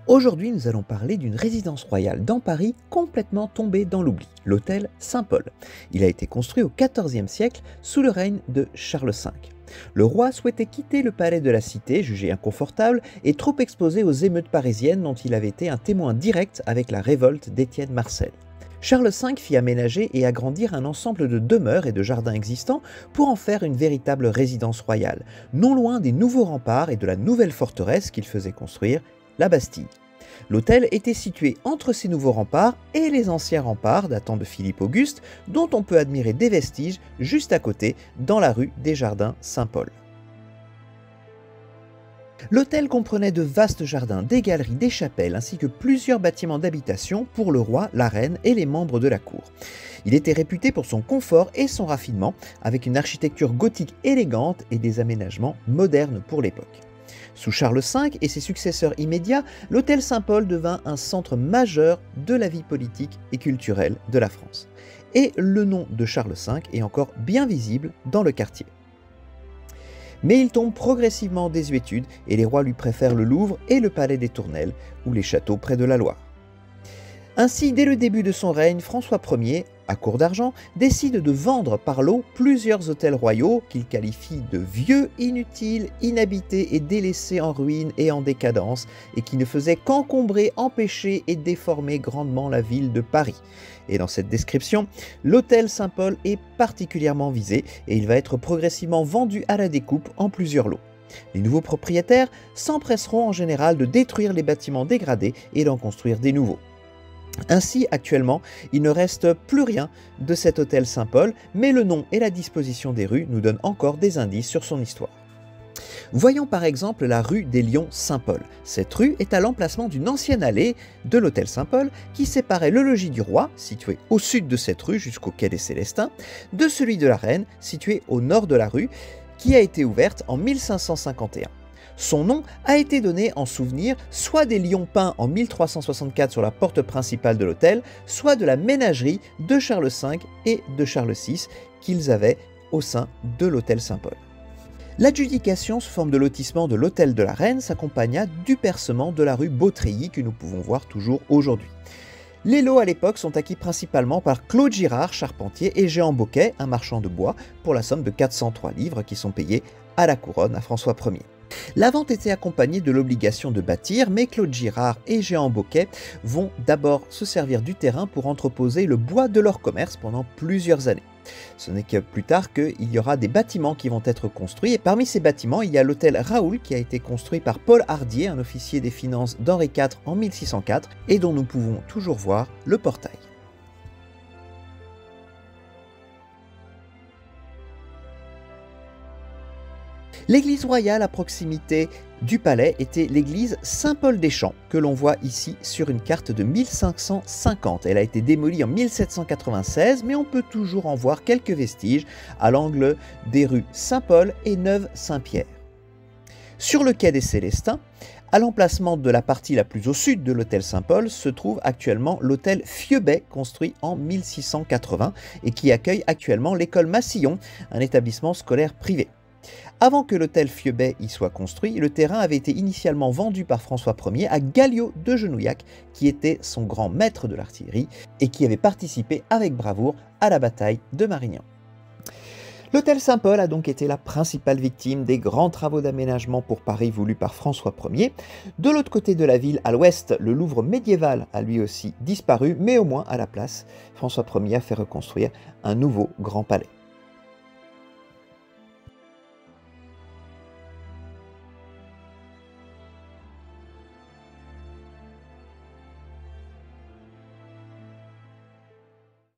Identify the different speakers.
Speaker 1: Aujourd'hui, nous allons parler d'une résidence royale dans Paris complètement tombée dans l'oubli, l'hôtel Saint-Paul. Il a été construit au XIVe siècle sous le règne de Charles V. Le roi souhaitait quitter le palais de la Cité, jugé inconfortable et trop exposé aux émeutes parisiennes dont il avait été un témoin direct avec la révolte d'Étienne Marcel. Charles V fit aménager et agrandir un ensemble de demeures et de jardins existants pour en faire une véritable résidence royale, non loin des nouveaux remparts et de la nouvelle forteresse qu'il faisait construire, la Bastille. L'hôtel était situé entre ces nouveaux remparts et les anciens remparts datant de Philippe Auguste, dont on peut admirer des vestiges juste à côté, dans la rue des Jardins Saint-Paul. L'hôtel comprenait de vastes jardins, des galeries, des chapelles, ainsi que plusieurs bâtiments d'habitation pour le roi, la reine et les membres de la cour. Il était réputé pour son confort et son raffinement, avec une architecture gothique élégante et des aménagements modernes pour l'époque. Sous Charles V et ses successeurs immédiats, l'hôtel Saint-Paul devint un centre majeur de la vie politique et culturelle de la France. Et le nom de Charles V est encore bien visible dans le quartier. Mais il tombe progressivement en désuétude et les rois lui préfèrent le Louvre et le palais des Tournelles, ou les châteaux près de la Loire. Ainsi, dès le début de son règne, François Ier, à court d'argent, décide de vendre par lot plusieurs hôtels royaux qu'il qualifie de vieux, inutiles, inhabités et délaissés en ruine et en décadence, et qui ne faisaient qu'encombrer, empêcher et déformer grandement la ville de Paris. Et dans cette description, l'hôtel Saint-Paul est particulièrement visé et il va être progressivement vendu à la découpe en plusieurs lots. Les nouveaux propriétaires s'empresseront en général de détruire les bâtiments dégradés et d'en construire des nouveaux. Ainsi, actuellement, il ne reste plus rien de cet hôtel Saint-Paul, mais le nom et la disposition des rues nous donnent encore des indices sur son histoire. Voyons par exemple la rue des Lions Saint-Paul. Cette rue est à l'emplacement d'une ancienne allée de l'hôtel Saint-Paul qui séparait le logis du roi, situé au sud de cette rue jusqu'au quai des Célestins, de celui de la reine, situé au nord de la rue, qui a été ouverte en 1551. Son nom a été donné en souvenir soit des lions peints en 1364 sur la porte principale de l'hôtel, soit de la ménagerie de Charles V et de Charles VI qu'ils avaient au sein de l'hôtel Saint-Paul. L'adjudication sous forme de lotissement de l'hôtel de la Reine s'accompagna du percement de la rue Beautreillis que nous pouvons voir toujours aujourd'hui. Les lots à l'époque sont acquis principalement par Claude Girard, charpentier, et Jehan Boquet, un marchand de bois, pour la somme de 403 livres qui sont payés à la couronne à François Ier. La vente était accompagnée de l'obligation de bâtir, mais Claude Girard et Jehan Boquet vont d'abord se servir du terrain pour entreposer le bois de leur commerce pendant plusieurs années. Ce n'est que plus tard qu'il y aura des bâtiments qui vont être construits, et parmi ces bâtiments, il y a l'hôtel Raoul qui a été construit par Paul Hardier, un officier des finances d'Henri IV en 1604, et dont nous pouvons toujours voir le portail. L'église royale à proximité du palais était l'église Saint-Paul-des-Champs, que l'on voit ici sur une carte de 1550. Elle a été démolie en 1796, mais on peut toujours en voir quelques vestiges à l'angle des rues Saint-Paul et Neuve-Saint-Pierre. Sur le quai des Célestins, à l'emplacement de la partie la plus au sud de l'hôtel Saint-Paul, se trouve actuellement l'hôtel Fieubet, construit en 1680 et qui accueille actuellement l'école Massillon, un établissement scolaire privé. Avant que l'hôtel Fieubet y soit construit, le terrain avait été initialement vendu par François Ier à Galliot de Genouillac, qui était son grand maître de l'artillerie et qui avait participé avec bravoure à la bataille de Marignan. L'hôtel Saint-Paul a donc été la principale victime des grands travaux d'aménagement pour Paris voulus par François Ier. De l'autre côté de la ville, à l'ouest, le Louvre médiéval a lui aussi disparu, mais au moins à la place, François Ier a fait reconstruire un nouveau grand palais.